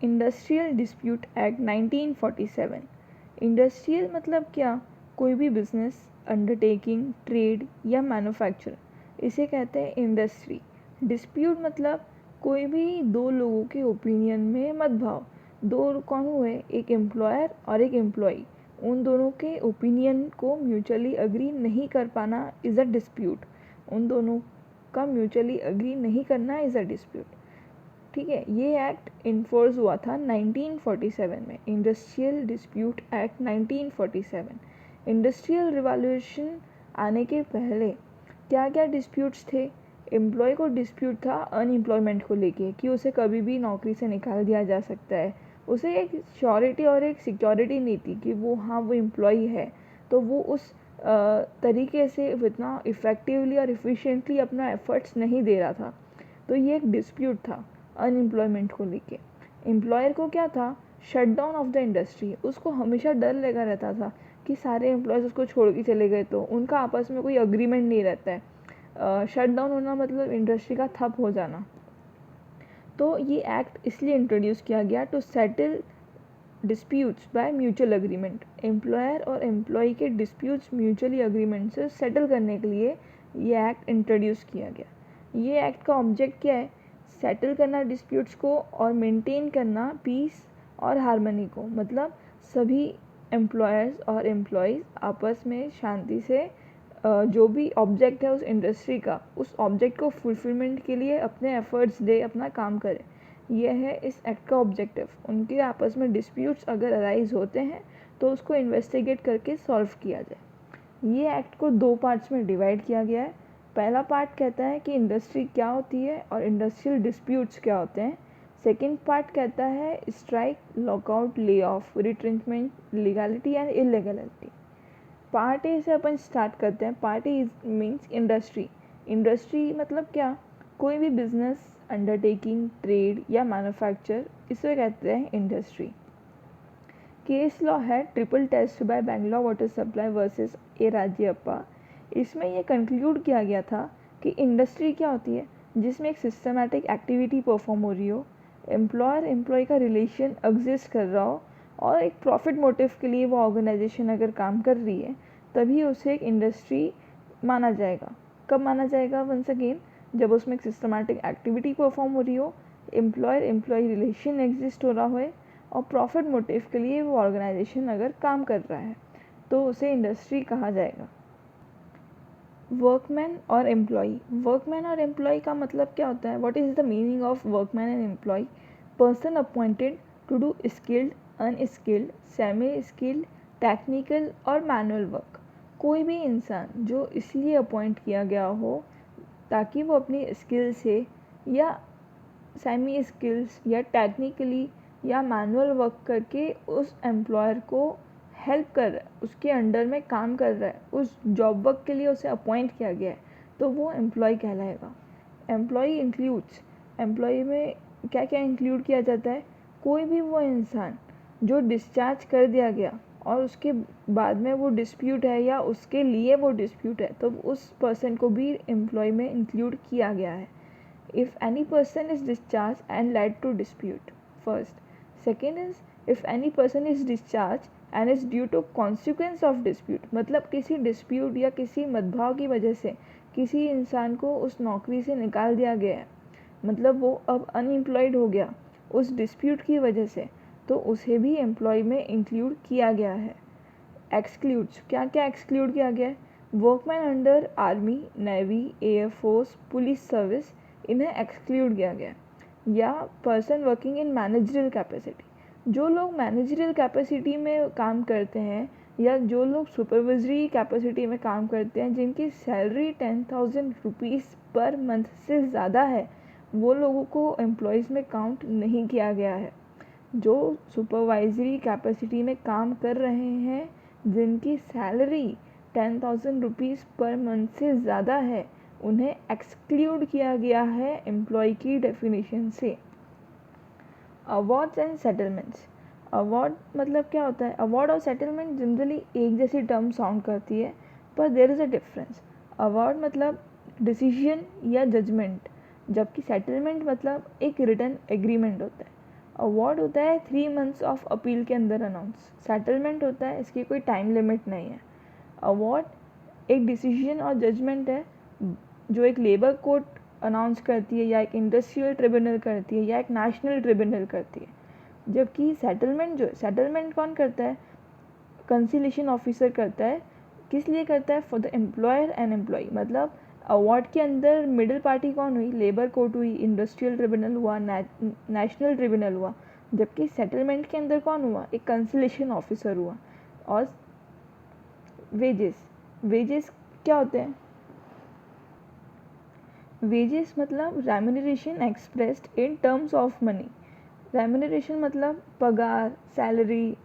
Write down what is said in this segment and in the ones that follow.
Industrial dispute act 1947। Industrial मतलब क्या? कोई भी बिजनेस, अंडरटेकिंग, ट्रेड या मैन्युफैक्चर, इसे कहते हैं इंडस्ट्री। डिस्प्यूट मतलब कोई भी दो लोगों के ओपिनियन में मतभाव। दो कौन हुए? एक एम्प्लॉयर और एक एम्प्लॉई। उन दोनों के ओपिनियन को म्यूचुअली अग्री नहीं कर पाना इज़ अ डिस्प्यूट। उन दोनों का म्यूचुअली अग्री नहीं करना इज़ अ डिस्प्यूट। ठीक है, ये एक्ट इन्फोर्स हुआ था 1947 में, industrial dispute act 1947। Industrial revolution आने के पहले क्या क्या डिस्प्यूट्स थे? एम्प्लॉय को डिस्प्यूट था अनएम्प्लॉयमेंट को लेके कि उसे कभी भी नौकरी से निकाल दिया जा सकता है। उसे एक श्योरिटी और एक सिक्योरिटी नहीं थी कि वो एम्प्लॉय है, तो वो उस तरीके से इतना इफ़ेक्टिवली और इफ़िशिएंटली अपना एफर्ट्स नहीं दे रहा था। तो ये एक डिस्प्यूट था अनएम्प्लॉयमेंट को लेके। एम्प्लॉयर को क्या था? Shut down of the industry. उसको हमेशा डर लगा रहता था कि सारे एम्प्लॉयज़ उसको छोड़ के चले गए तो उनका आपस में कोई अग्रीमेंट नहीं रहता है। शट डाउन होना मतलब इंडस्ट्री का ठप हो जाना। तो ये एक्ट इसलिए इंट्रोड्यूस किया गया to settle disputes by mutual agreement. Employer और एम्प्लॉय के डिस्प्यूट्स म्यूचुअली अग्रीमेंट से सेटल करने के लिए ये एक्ट इंट्रोड्यूस किया गया। ये एक्ट का ऑब्जेक्ट क्या है? सेटल करना डिस्प्यूट्स को और मेंटेन करना पीस और हार्मनी को। मतलब सभी एम्प्लॉयर्स और एम्प्लॉयज़ आपस में शांति से जो भी ऑब्जेक्ट है उस इंडस्ट्री का, उस ऑब्जेक्ट को फुलफिलमेंट के लिए अपने एफर्ट्स दे, अपना काम करे। यह है इस एक्ट का ऑब्जेक्टिव। उनके आपस में डिस्प्यूट्स अगर अराइज होते हैं तो उसको इन्वेस्टिगेट करके सॉल्व किया जाए। ये एक्ट को दो पार्ट्स में डिवाइड किया गया है। पहला पार्ट कहता है कि इंडस्ट्री क्या होती है और इंडस्ट्रियल डिस्प्यूट्स क्या होते हैं। सेकेंड पार्ट कहता है strike, lockout, lay off, retrenchment, legality and illegality. Part A से अपन स्टार्ट करते हैं। Part A means industry. Industry मतलब क्या? कोई भी बिजनेस, अंडरटेकिंग, ट्रेड या मैन्युफैक्चर, इसे कहते हैं इंडस्ट्री। केस लॉ है triple test by Bangalore water supply versus A Rajappa. इसमें यह कंक्लूड किया गया था कि इंडस्ट्री क्या होती है? जिसमें एक सिस्टमैटिक एक्टिविटी परफॉर्म हो रही हो, एम्प्लॉयर एम्प्लॉय का रिलेशन एग्जिस्ट कर रहा हो और एक प्रॉफिट मोटिव के लिए वो ऑर्गेनाइजेशन अगर काम कर रही है, तभी उसे एक इंडस्ट्री माना जाएगा। कब माना जाएगा? वंस अगेन, जब उसमें एक सिस्टमैटिक एक्टिविटी परफॉर्म हो रही हो, एम्प्लॉयर एम्प्लॉय रिलेशन एग्जिस्ट हो रहा हो और प्रॉफिट मोटिव के लिए वो ऑर्गेनाइजेशन अगर काम कर रहा है, तो उसे इंडस्ट्री कहा जाएगा। वर्कमैन और एम्प्लॉय। वर्कमैन और एम्प्लॉय का मतलब क्या होता है? What is the meaning of workman and employee? Person appointed to do skilled, unskilled, semi skilled, technical और मैनुअल वर्क। कोई भी इंसान जो इसलिए अपॉइंट किया गया हो ताकि वो अपनी स्किल से या सेमी स्किल्स या टेक्निकली या मैनुअल वर्क करके उस एम्प्लॉयर को हेल्प कर रहा है, उसके अंडर में काम कर रहा है, उस जॉब वर्क के लिए उसे अपॉइंट किया गया है, तो वो एम्प्लॉय कहलाएगा। एम्प्लॉय इंक्लूड्स, एम्प्लॉय में क्या क्या इंक्लूड किया जाता है? कोई भी वो इंसान जो डिस्चार्ज कर दिया गया और उसके बाद में वो डिस्प्यूट है या उसके लिए वो डिस्प्यूट है, तो उस पर्सन को भी एम्प्लॉय में इंक्लूड किया गया है। If any person is discharged and led to dispute, first. Second is if any person is discharged and is due to consequence of dispute, मतलब किसी डिस्प्यूट या किसी मतभाव की वजह से किसी इंसान को उस नौकरी से निकाल दिया गया है, मतलब वो अब अनएम्प्लॉयड हो गया उस डिस्प्यूट की वजह से, तो उसे भी एम्प्लॉय में इंक्लूड किया गया है। एक्सक्लूड्स, क्या क्या एक्सक्लूड किया गया है? Workman under army, navy, air force, police service, इन्हें एक्सक्लूड किया गया। या person working in managerial capacity, जो लोग मैनेजरियल कैपेसिटी में काम करते हैं या जो लोग सुपरवाइजरी कैपेसिटी में काम करते हैं, जिनकी सैलरी 10,000 रुपीज़ पर मंथ से ज़्यादा है, वो लोगों को एम्प्लॉयज़ में काउंट नहीं किया गया है। जो सुपरवाइजरी कैपेसिटी में काम कर रहे हैं, जिनकी सैलरी 10,000 रुपीज़ पर मंथ से ज़्यादा है, उन्हें एक्सक्लूड किया गया है एम्प्लॉय की डेफिनेशन से। Awards and settlements. अवार्ड मतलब क्या होता है? अवार्ड और सेटलमेंट जनरली एक जैसी टर्म साउंड करती है, पर there is a difference. Award मतलब डिसीजन या जजमेंट, जबकि सेटलमेंट मतलब एक रिटन एग्रीमेंट होता है। अवार्ड होता है 3 मंथ्स ऑफ अपील के अंदर अनाउंस। सेटलमेंट होता है, इसकी कोई टाइम लिमिट नहीं है। अवार्ड एक डिसीजन और जजमेंट है जो एक लेबर कोर्ट अनाउंस करती है, या एक इंडस्ट्रियल ट्रिब्यूनल करती है, या एक नेशनल ट्रिब्यूनल करती है। जबकि सेटलमेंट कौन करता है? कंसिलेशन ऑफिसर करता है। किस लिए करता है? For the employer and employee. मतलब अवार्ड के अंदर मिडिल पार्टी कौन हुई? लेबर कोर्ट हुई, इंडस्ट्रियल ट्रिब्यूनल हुआ, नेशनल ट्रिब्यूनल हुआ। जबकि सेटलमेंट के अंदर कौन हुआ? एक कंसिलेशन ऑफिसर हुआ। और वेजेस क्या होते हैं? वेजेस मतलब remuneration expressed in terms of money. Remuneration मतलब पगार, सैलरी,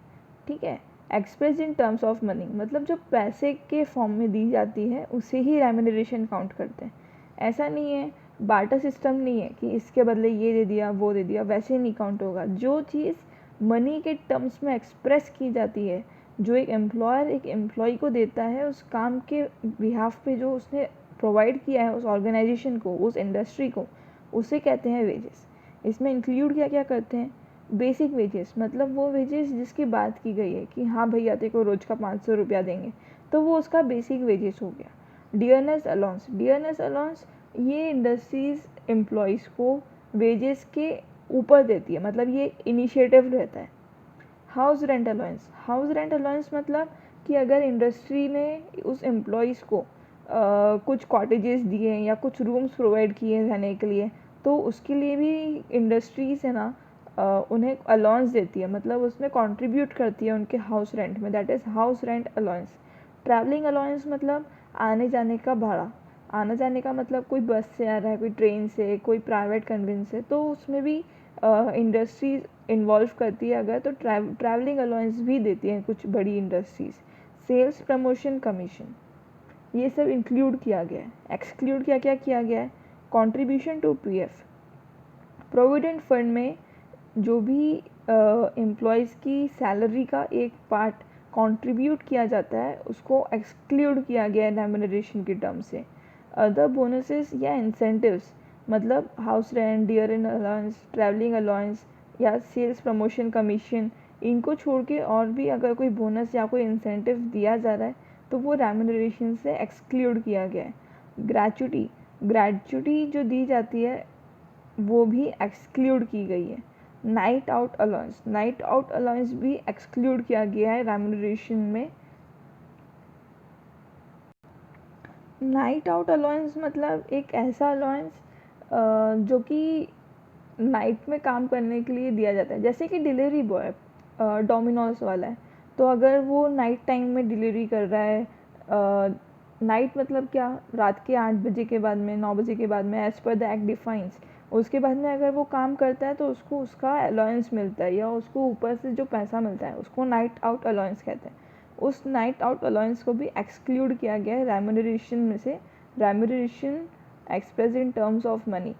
ठीक है। Express in terms of money मतलब जो पैसे के फॉर्म में दी जाती है उसे ही रेम्यूनरेशन काउंट करते हैं। ऐसा नहीं है, बार्टर सिस्टम नहीं है कि इसके बदले ये दे दिया वो दे दिया, वैसे नहीं काउंट होगा। जो चीज़ मनी के टर्म्स में एक्सप्रेस की जाती है, जो एक एम्प्लॉयर एक एम्प्लॉय को देता है उस काम के बिहाफ पे, जो उसने प्रोवाइड किया है उस ऑर्गेनाइजेशन को, उस इंडस्ट्री को, उसे कहते हैं वेजेस। इसमें इंक्लूड क्या क्या करते हैं? बेसिक वेजेस मतलब वो वेजेस जिसकी बात की गई है कि हाँ भैया तेरे को रोज़ का 500 रुपया देंगे, तो वो उसका बेसिक वेजेस हो गया। डियरनेस अलाउंस ये इंडस्ट्रीज़ एम्प्लॉयज़ को वेजेस के ऊपर देती है, मतलब ये इनिशिएटिव रहता है। हाउस रेंट अलाउंस मतलब कि अगर इंडस्ट्री ने उस एम्प्लॉयज़ को कुछ कॉटेजेस दिए या कुछ रूम्स प्रोवाइड किए रहने के लिए, तो उसके लिए भी इंडस्ट्रीज़ है ना उन्हें अलाउंस देती है, मतलब उसमें कंट्रीब्यूट करती है उनके हाउस रेंट में, that is house rent allowance. Travelling allowance मतलब आने जाने का भाड़ा। आना जाने का मतलब कोई बस से आ रहा है, कोई ट्रेन से, कोई प्राइवेट कन्वेंस से, तो उसमें भी इंडस्ट्रीज इन्वॉल्व करती है अगर, तो ट्रैवलिंग अलाउंस भी देती हैं कुछ बड़ी इंडस्ट्रीज़। सेल्स प्रमोशन कमीशन ये सब इंक्लूड किया गया है। एक्सक्लूड क्या क्या किया गया है? Contribution to PF, provident fund में जो भी एम्प्लॉयज़ की सैलरी का एक पार्ट कंट्रीब्यूट किया जाता है उसको एक्सक्लूड किया गया है रेम्यूनरेशन की टर्म से। अदर बोनसेस या इंसेंटिव्स मतलब हाउस रेंट, डियर इन अलाउंस, ट्रैवलिंग अलाउंस या सेल्स प्रमोशन कमीशन, इनको छोड़ के और भी अगर कोई बोनस या कोई इंसेंटिव दिया जा रहा है तो वो रेम्यूनरेशन से एक्सक्लूड किया गया है। ग्रेचुटी जो दी जाती है वो भी एक्सक्लूड की गई है। नाइट आउट अलाउंस भी एक्सक्लूड किया गया है रेम्यूनरेशन में। नाइट आउट अलाउंस मतलब एक ऐसा अलाउंस जो कि नाइट में काम करने के लिए दिया जाता है, जैसे कि डिलीवरी बॉय डोमिनोज वाला है, तो अगर वो नाइट टाइम में डिलीवरी कर रहा है, नाइट मतलब क्या? रात के 8 बजे के बाद में, 9 बजे के बाद में, as per the act defines, उसके बाद में अगर वो काम करता है तो उसको उसका अलाउंस मिलता है, या उसको ऊपर से जो पैसा मिलता है उसको नाइट आउट अलाउंस कहते हैं। उस नाइट आउट अलाउंस को भी एक्सक्लूड किया गया है रेम्यूनरेशन में से। Remuneration express in terms of money.